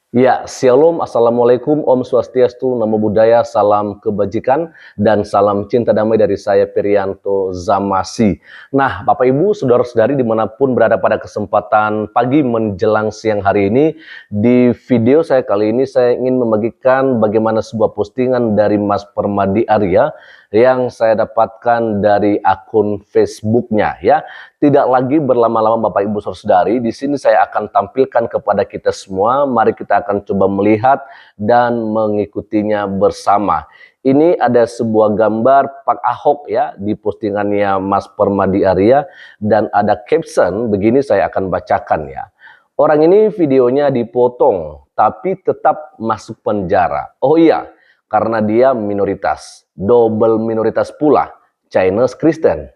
Ya, Shalom, Assalamualaikum, Om Swastiastu, Namo Buddhaya, salam kebajikan, dan salam cinta damai dari saya, Perianto Zamasi. Nah, Bapak Ibu, saudara-saudari dimanapun berada pada kesempatan pagi menjelang siang hari ini, di video saya kali ini saya ingin membagikan bagaimana sebuah postingan dari Mas Permadi Arya yang saya dapatkan dari akun Facebooknya ya. Tidak lagi berlama-lama Bapak Ibu Saudari, di sini saya akan tampilkan kepada kita semua. Mari kita akan coba melihat dan mengikutinya bersama. Ini ada sebuah gambar Pak Ahok ya di postingannya Mas Permadi Arya dan ada caption begini, saya akan bacakan ya. Orang ini videonya dipotong tapi tetap masuk penjara. Oh iya, karena dia minoritas, double minoritas pula, Chinese Kristen.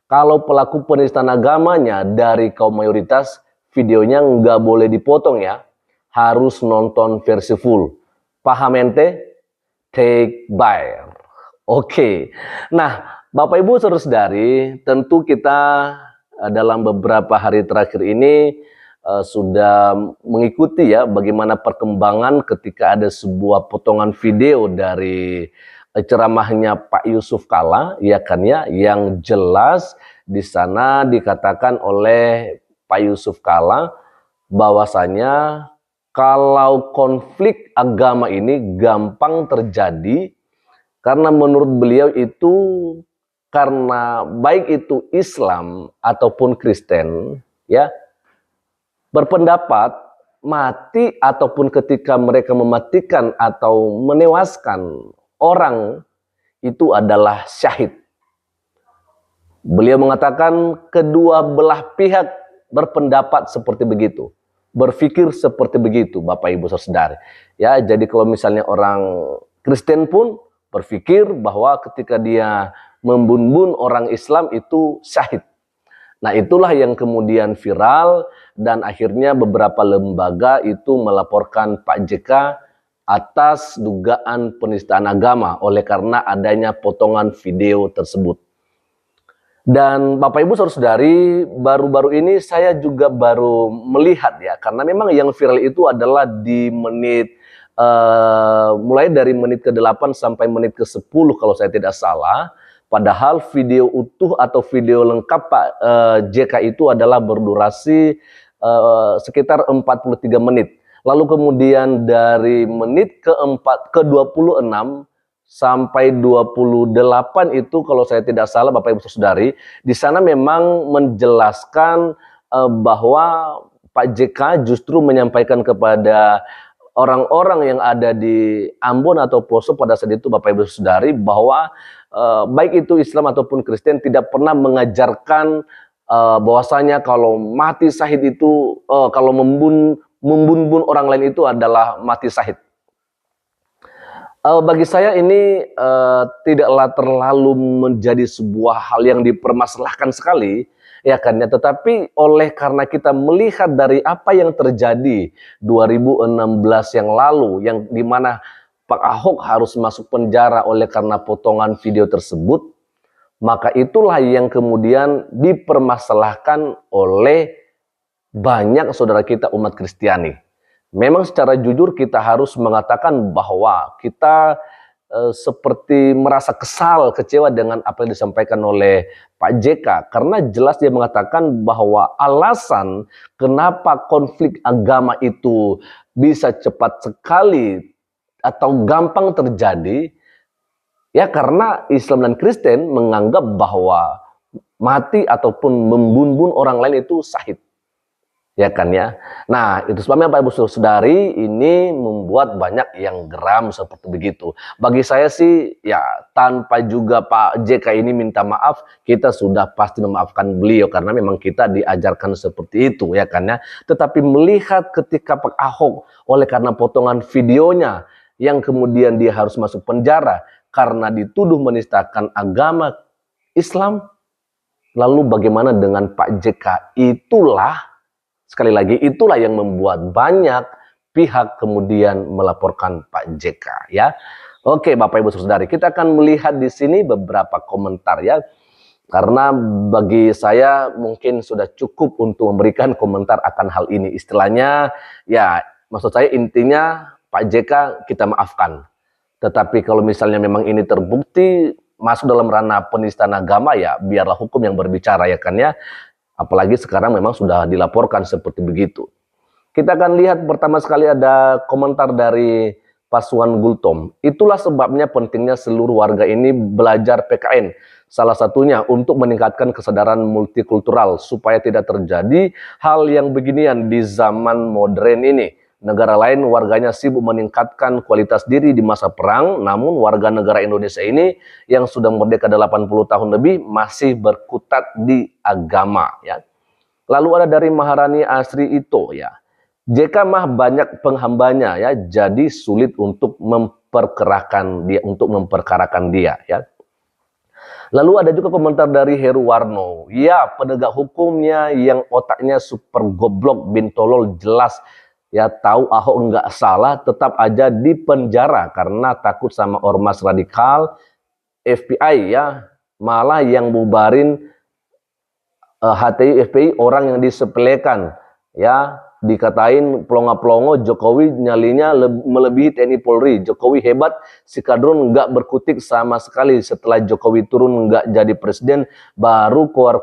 Kalau pelaku penistaan agamanya dari kaum mayoritas, videonya nggak boleh dipotong ya. Harus nonton versi full. Paham ente? Take by. Oke. Nah, Bapak Ibu saudara-saudari, tentu kita dalam beberapa hari terakhir ini sudah mengikuti ya bagaimana perkembangan ketika ada sebuah potongan video dari ceramahnya Pak Yusuf Kalla, ya kan ya, yang jelas di sana dikatakan oleh Pak Yusuf Kalla bahwasanya kalau konflik agama ini gampang terjadi karena menurut beliau itu karena baik itu Islam ataupun Kristen ya berpendapat mati ataupun ketika mereka mematikan atau menewaskan orang itu adalah syahid. Beliau mengatakan kedua belah pihak berpendapat seperti begitu, berpikir seperti begitu, Bapak Ibu Saudara. Ya, jadi kalau misalnya orang Kristen pun berpikir bahwa ketika dia membunuh orang Islam itu syahid. Nah, itulah yang kemudian viral dan akhirnya beberapa lembaga itu melaporkan Pak JK atas dugaan penistaan agama oleh karena adanya potongan video tersebut. Dan Bapak Ibu saudara-saudari, baru-baru ini saya juga baru melihat ya, karena memang yang viral itu adalah di menit mulai dari menit ke-8 sampai menit ke-10 kalau saya tidak salah. Padahal video utuh atau video lengkap Pak JK itu adalah berdurasi sekitar 43 menit. Lalu kemudian dari menit ke-26 sampai 28 itu kalau saya tidak salah Bapak Ibu Saudari, di sana memang menjelaskan bahwa Pak JK justru menyampaikan kepada orang-orang yang ada di Ambon atau Poso pada saat itu Bapak Ibu Saudari bahwa baik itu Islam ataupun Kristen tidak pernah mengajarkan bahwasanya kalau mati syahid itu kalau membunuh orang lain itu adalah mati syahid. Bagi saya ini tidaklah terlalu menjadi sebuah hal yang dipermasalahkan sekali, ya kan ya. Tetapi oleh karena kita melihat dari apa yang terjadi 2016 yang lalu, yang dimana Pak Ahok harus masuk penjara oleh karena potongan video tersebut, maka itulah yang kemudian dipermasalahkan oleh banyak saudara kita umat Kristiani. Memang secara jujur kita harus mengatakan bahwa kita seperti merasa kesal, kecewa dengan apa yang disampaikan oleh Pak JK. Karena jelas dia mengatakan bahwa alasan kenapa konflik agama itu bisa cepat sekali atau gampang terjadi, ya karena Islam dan Kristen menganggap bahwa mati ataupun membunuh orang lain itu syahid. Ya kan ya. Nah, itu sebabnya Bapak Ibu Saudari ini membuat banyak yang geram seperti begitu. Bagi saya sih ya tanpa juga Pak JK ini minta maaf, kita sudah pasti memaafkan beliau karena memang kita diajarkan seperti itu ya kan ya. Tetapi melihat ketika Pak Ahok oleh karena potongan videonya yang kemudian dia harus masuk penjara karena dituduh menistakan agama Islam, lalu bagaimana dengan Pak JK? Sekali lagi, itulah yang membuat banyak pihak kemudian melaporkan Pak JK ya. Oke, Bapak Ibu Saudari, kita akan melihat di sini beberapa komentar ya. Karena bagi saya mungkin sudah cukup untuk memberikan komentar akan hal ini. Istilahnya ya Maksud saya intinya Pak JK kita maafkan. Tetapi kalau misalnya memang ini terbukti masuk dalam ranah penistaan agama, ya biarlah hukum yang berbicara, ya kan ya. Apalagi sekarang memang sudah dilaporkan seperti begitu. Kita akan lihat pertama sekali ada komentar dari Pasuan Gultom. Itulah sebabnya pentingnya seluruh warga ini belajar PKN. Salah satunya untuk meningkatkan kesadaran multikultural supaya tidak terjadi hal yang beginian di zaman modern ini. Negara lain warganya sibuk meningkatkan kualitas diri di masa perang, namun warga negara Indonesia ini yang sudah merdeka 80 tahun lebih masih berkutat di agama, ya. Lalu ada dari Maharani Asri Ito, ya. JK mah banyak penghambanya, ya, jadi sulit untuk memperkarakan dia, ya. Lalu ada juga komentar dari Heru Warno. Ya, penegak hukumnya yang otaknya super goblok bin tolol jelas, ya, tahu Ahok nggak salah tetap aja di penjara karena takut sama ormas radikal FBI, ya. Malah yang bubarin HTI FPI orang yang disepelekan, ya, dikatain pelongo-pelongo. Jokowi nyalinya melebihi TNI Polri. Jokowi hebat, si Kadrun nggak berkutik sama sekali. Setelah Jokowi turun nggak jadi presiden baru keluar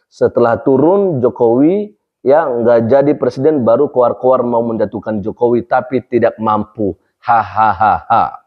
setelah turun Jokowi, ya, nggak jadi presiden baru keluar mau menjatuhkan Jokowi tapi tidak mampu. Hahaha.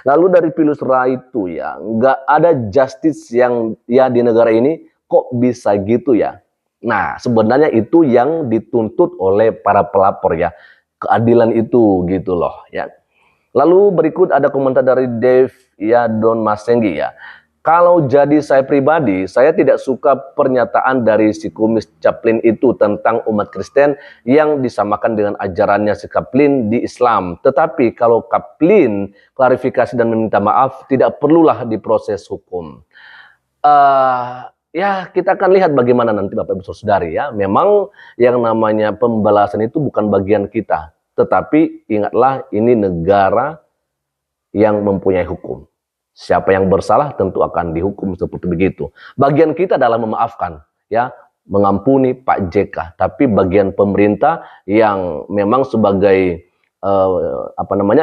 Lalu dari Pilus Raitu, ya, nggak ada justice yang, ya, di negara ini. Kok bisa gitu, ya? Nah, sebenarnya itu yang dituntut oleh para pelapor, ya. Keadilan itu gitu loh, ya. Lalu berikut ada komentar dari Dave, ya, Don Masenggi, ya. Kalau jadi saya pribadi, saya tidak suka pernyataan dari si kumis Chaplin itu tentang umat Kristen yang disamakan dengan ajarannya si Chaplin di Islam. Tetapi kalau Chaplin klarifikasi dan meminta maaf, tidak perlulah diproses hukum. Ya, kita akan lihat bagaimana nanti Bapak Ibu Saudari, ya. Memang yang namanya pembalasan itu bukan bagian kita. Tetapi ingatlah ini negara yang mempunyai hukum. Siapa yang bersalah tentu akan dihukum seperti begitu. Bagian kita adalah memaafkan, ya, mengampuni Pak JK. Tapi bagian pemerintah yang memang sebagai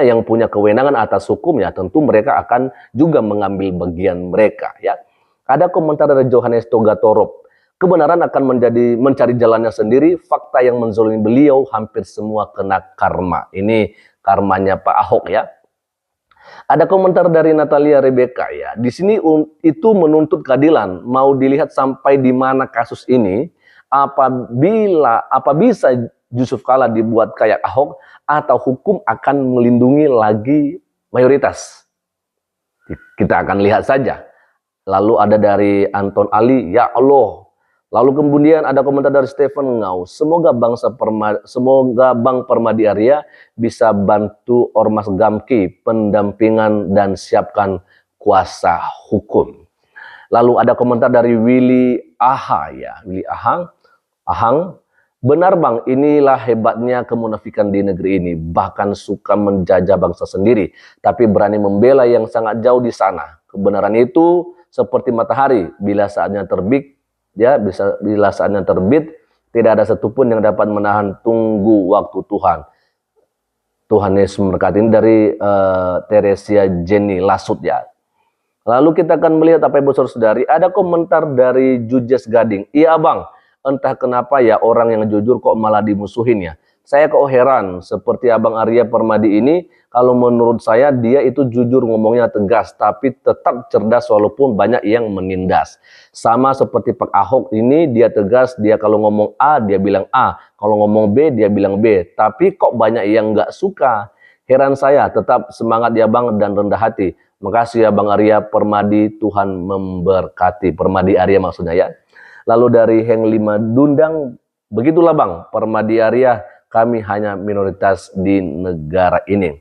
yang punya kewenangan atas hukum, ya, tentu mereka akan juga mengambil bagian mereka, ya. Ada komentar dari Johannes Togatorop. Kebenaran akan mencari jalannya sendiri. Fakta yang menzolimi beliau hampir semua kena karma. Ini karmanya Pak Ahok, ya. Ada komentar dari Natalia Rebecca, ya. Di sini itu menuntut keadilan. Mau dilihat sampai di mana kasus ini. Apa bisa Yusuf Kala dibuat kayak Ahok atau hukum akan melindungi lagi mayoritas? Kita akan lihat saja. Lalu ada dari Anton Ali, ya Allah. Lalu kemudian ada komentar dari Stephen Ngau. Semoga Bang Permadi Arya bisa bantu Ormas Gamki pendampingan dan siapkan kuasa hukum. Lalu ada komentar dari Willy Aha, ya. Willy Ahang. Benar Bang, inilah hebatnya kemunafikan di negeri ini. Bahkan suka menjajah bangsa sendiri, tapi berani membela yang sangat jauh di sana. Kebenaran itu seperti matahari, bila saatnya terbit, ya, bila saatnya terbit, tidak ada satupun yang dapat menahan tunggu waktu Tuhan. Tuhan Yesus memberkati. Ini dari Teresia Jenny Lasut, ya. Lalu kita akan melihat apa Ibu Saudari, ada komentar dari Jujes Gading. Iya Bang, entah kenapa ya orang yang jujur kok malah dimusuhin, ya. Saya kok heran, seperti Abang Arya Permadi ini, kalau menurut saya dia itu jujur ngomongnya tegas, tapi tetap cerdas walaupun banyak yang menindas. Sama seperti Pak Ahok ini, dia tegas, dia kalau ngomong A, dia bilang A. Kalau ngomong B, dia bilang B. Tapi kok banyak yang nggak suka. Heran saya, tetap semangat ya Bang dan rendah hati. Makasih ya Bang Arya Permadi, Tuhan memberkati. Permadi Arya maksudnya, ya. Lalu dari Heng Lima Dundang, begitulah Bang, Permadi Arya, kami hanya minoritas di negara ini.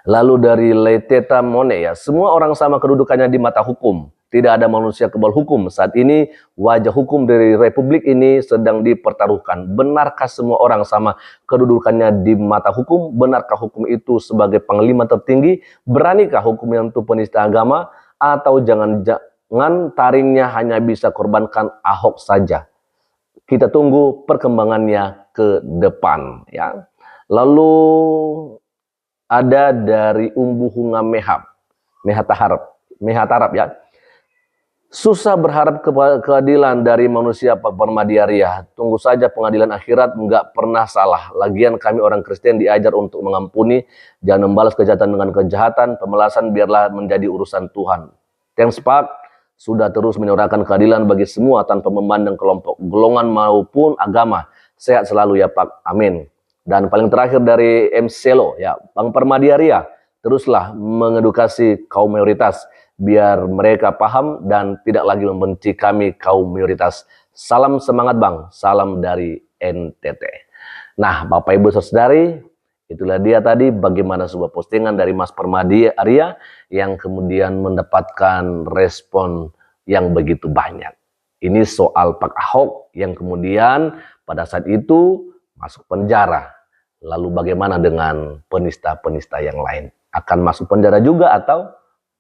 Lalu dari Leteta Mone, ya, semua orang sama kedudukannya di mata hukum. Tidak ada manusia kebal hukum. Saat ini wajah hukum dari republik ini sedang dipertaruhkan. Benarkah semua orang sama kedudukannya di mata hukum? Benarkah hukum itu sebagai panglima tertinggi? Beranikah hukum yang untuk penista agama? Atau jangan taringnya hanya bisa korbankan Ahok saja? Kita tunggu perkembangannya ke depan ya. Lalu ada dari Umbu Hunga Mehatarap ya. Susah berharap keadilan dari manusia Pak Permadiaria. Tunggu saja pengadilan akhirat nggak pernah salah. Lagian kami orang Kristen diajar untuk mengampuni, jangan membalas kejahatan dengan kejahatan. Pemelasan biarlah menjadi urusan Tuhan. Thanks Pak, sudah terus menyuarakan keadilan bagi semua tanpa memandang kelompok, golongan maupun agama. Sehat selalu ya Pak, amin. Dan paling terakhir dari MCelo ya, Bang Permadiaria, teruslah mengedukasi kaum mayoritas biar mereka paham dan tidak lagi membenci kami kaum minoritas. Salam semangat Bang, salam dari NTT. Nah Bapak Ibu Saudari, itulah dia tadi bagaimana sebuah postingan dari Mas Permadiaria yang kemudian mendapatkan respon yang begitu banyak. Ini soal Pak Ahok yang kemudian pada saat itu masuk penjara. Lalu bagaimana dengan penista-penista yang lain? Akan masuk penjara juga atau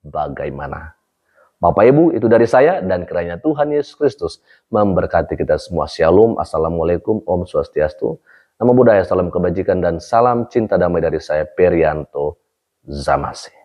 bagaimana? Bapak Ibu, itu dari saya dan kiranya Tuhan Yesus Kristus memberkati kita semua. Shalom, Assalamualaikum, Om Swastiastu, Namo Buddhaya, salam kebajikan dan salam cinta damai dari saya Perianto Zamasi.